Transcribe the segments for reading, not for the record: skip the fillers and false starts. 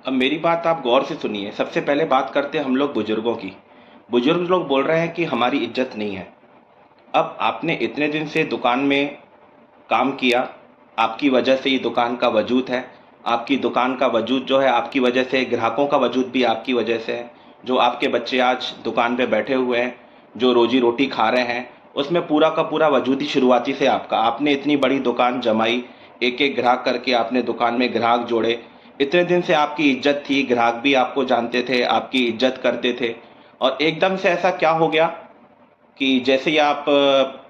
अब मेरी बात आप गौर से सुनिए। सबसे पहले बात करते हैं हम लोग बुजुर्गों की। बुजुर्ग लोग बोल रहे हैं कि हमारी इज्जत नहीं है। अब आपने इतने दिन से दुकान में काम किया, आपकी वजह से ये दुकान का वजूद है। आपकी दुकान का वजूद जो है आपकी वजह से, ग्राहकों का वजूद भी आपकी वजह से है। जो आपके बच्चे आज दुकान पे बैठे हुए हैं, जो रोजी रोटी खा रहे हैं, उसमें पूरा का पूरा वजूद ही शुरुआती से आपका। आपने इतनी बड़ी दुकान जमाई, एक एक ग्राहक करके आपने दुकान में ग्राहक जोड़े। इतने दिन से आपकी इज्जत थी, ग्राहक भी आपको जानते थे, आपकी इज्जत करते थे। और एकदम से ऐसा क्या हो गया कि जैसे ही आप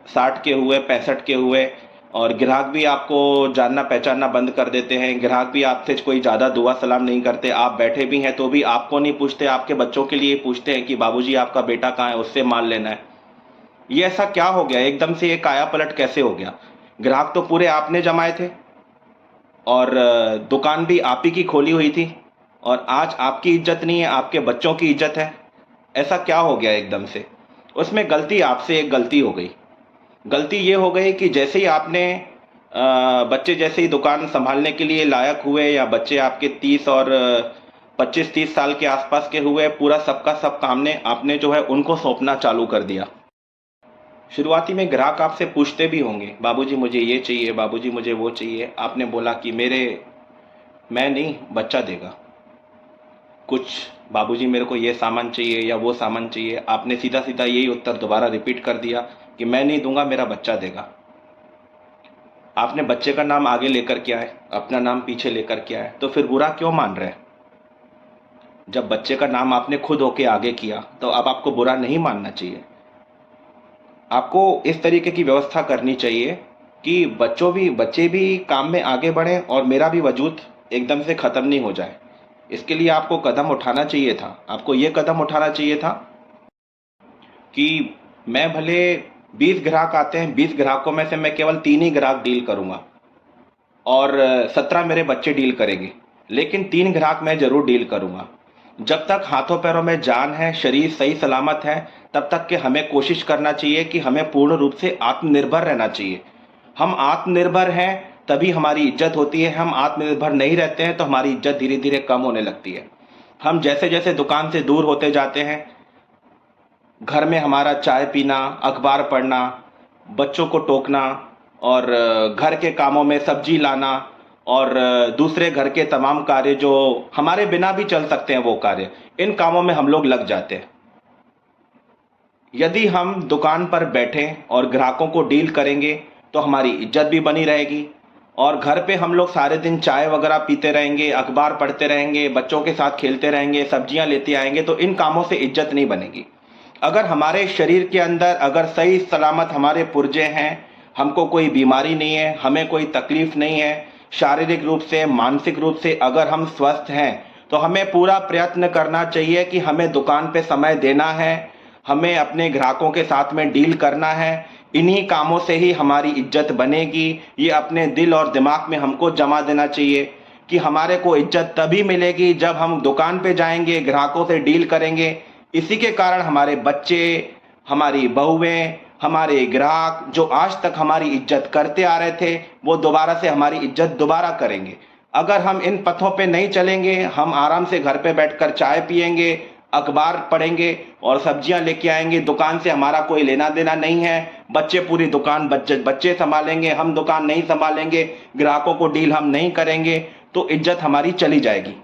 60 के हुए, 65 के हुए, और ग्राहक भी आपको जानना पहचानना बंद कर देते हैं। ग्राहक भी आपसे कोई ज़्यादा दुआ सलाम नहीं करते। आप बैठे भी हैं तो भी आपको नहीं पूछते, आपके बच्चों के लिए पूछते हैं कि बाबूजी आपका बेटा कहाँ है, उससे माल लेना है। ये ऐसा क्या हो गया? एकदम से ये काया पलट कैसे हो गया? ग्राहक तो पूरे आपने जमाए थे, और दुकान भी आप ही की खोली हुई थी, और आज आपकी इज्जत नहीं है, आपके बच्चों की इज्जत है। ऐसा क्या हो गया एकदम से? उसमें गलती आपसे एक गलती हो गई। गलती ये हो गई कि जैसे ही आपने बच्चे जैसे ही दुकान संभालने के लिए लायक हुए, या बच्चे आपके 30 और 25-30 साल के आसपास के हुए, पूरा सबका सब काम ने आपने जो है उनको सौंपना चालू कर दिया। शुरुआती में ग्राहक आपसे पूछते भी होंगे, बाबूजी मुझे ये चाहिए, बाबूजी मुझे वो चाहिए। आपने बोला कि मैं नहीं, बच्चा देगा। कुछ, बाबूजी मेरे को ये सामान चाहिए या वो सामान चाहिए, आपने सीधा सीधा यही उत्तर दोबारा रिपीट कर दिया कि मैं नहीं दूंगा, मेरा बच्चा देगा। आपने बच्चे का नाम आगे लेकर के आए, अपना नाम पीछे लेकर के आए, तो फिर बुरा क्यों मान रहे हैं? जब बच्चे का नाम आपने खुद होके आगे किया तो अब आपको बुरा नहीं मानना चाहिए। आपको इस तरीके की व्यवस्था करनी चाहिए कि बच्चे भी काम में आगे बढ़ें और मेरा भी वजूद एकदम से ख़त्म नहीं हो जाए। इसके लिए आपको कदम उठाना चाहिए था। आपको ये कदम उठाना चाहिए था कि मैं भले 20 ग्राहक आते हैं, 20 ग्राहकों में से मैं केवल 3 ही ग्राहक डील करूंगा, और 17 मेरे बच्चे डील करेंगे, लेकिन 3 ग्राहक मैं ज़रूर डील करूंगा। जब तक हाथों पैरों में जान है, शरीर सही सलामत है, तब तक के हमें कोशिश करना चाहिए कि हमें पूर्ण रूप से आत्मनिर्भर रहना चाहिए। हम आत्मनिर्भर हैं तभी हमारी इज्जत होती है। हम आत्मनिर्भर नहीं रहते हैं तो हमारी इज्जत धीरे धीरे कम होने लगती है। हम जैसे जैसे दुकान से दूर होते जाते हैं, घर में हमारा चाय पीना, अखबार पढ़ना, बच्चों को टोकना, और घर के कामों में सब्जी लाना, और दूसरे घर के तमाम कार्य जो हमारे बिना भी चल सकते हैं वो कार्य, इन कामों में हम लोग लग जाते हैं। यदि हम दुकान पर बैठें और ग्राहकों को डील करेंगे तो हमारी इज्जत भी बनी रहेगी। और घर पे हम लोग सारे दिन चाय वगैरह पीते रहेंगे, अखबार पढ़ते रहेंगे, बच्चों के साथ खेलते रहेंगे, सब्जियां लेते आएंगे, तो इन कामों से इज्जत नहीं बनेगी। अगर हमारे शरीर के अंदर अगर सही सलामत हमारे पुर्जे हैं, हमको कोई बीमारी नहीं है, हमें कोई तकलीफ नहीं है, शारीरिक रूप से मानसिक रूप से अगर हम स्वस्थ हैं, तो हमें पूरा प्रयत्न करना चाहिए कि हमें दुकान पे समय देना है, हमें अपने ग्राहकों के साथ में डील करना है। इन्हीं कामों से ही हमारी इज्जत बनेगी। ये अपने दिल और दिमाग में हमको जमा देना चाहिए कि हमारे को इज्जत तभी मिलेगी जब हम दुकान पे जाएंगे, ग्राहकों से डील करेंगे। इसी के कारण हमारे बच्चे, हमारी बहुएं, हमारे ग्राहक जो आज तक हमारी इज्जत करते आ रहे थे, वो दोबारा से हमारी इज्जत दोबारा करेंगे। अगर हम इन पथों पे नहीं चलेंगे, हम आराम से घर पे बैठकर चाय पिएंगे, अखबार पढ़ेंगे और सब्जियां लेके आएंगे, दुकान से हमारा कोई लेना देना नहीं है, बच्चे पूरी दुकान बच्चे संभालेंगे, हम दुकान नहीं संभालेंगे, ग्राहकों को डील हम नहीं करेंगे, तो इज्जत हमारी चली जाएगी।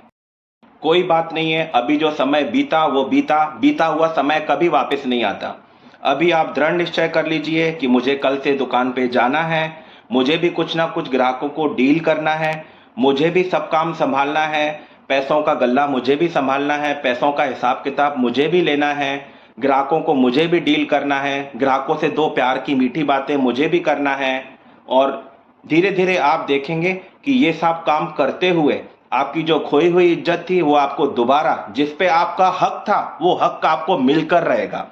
कोई बात नहीं है, अभी जो समय बीता वो बीता, बीता हुआ समय कभी वापस नहीं आता। अभी आप दृढ़ निश्चय कर लीजिए कि मुझे कल से दुकान पे जाना है, मुझे भी कुछ ना कुछ ग्राहकों को डील करना है, मुझे भी सब काम संभालना है, पैसों का गल्ला मुझे भी संभालना है, पैसों का हिसाब किताब मुझे भी लेना है, ग्राहकों को मुझे भी डील करना है, ग्राहकों से दो प्यार की मीठी बातें मुझे भी करना है। और धीरे धीरे आप देखेंगे कि ये सब काम करते हुए आपकी जो खोई हुई इज्जत थी वो आपको दोबारा, जिस पे आपका हक था, वो हक आपको मिलकर रहेगा।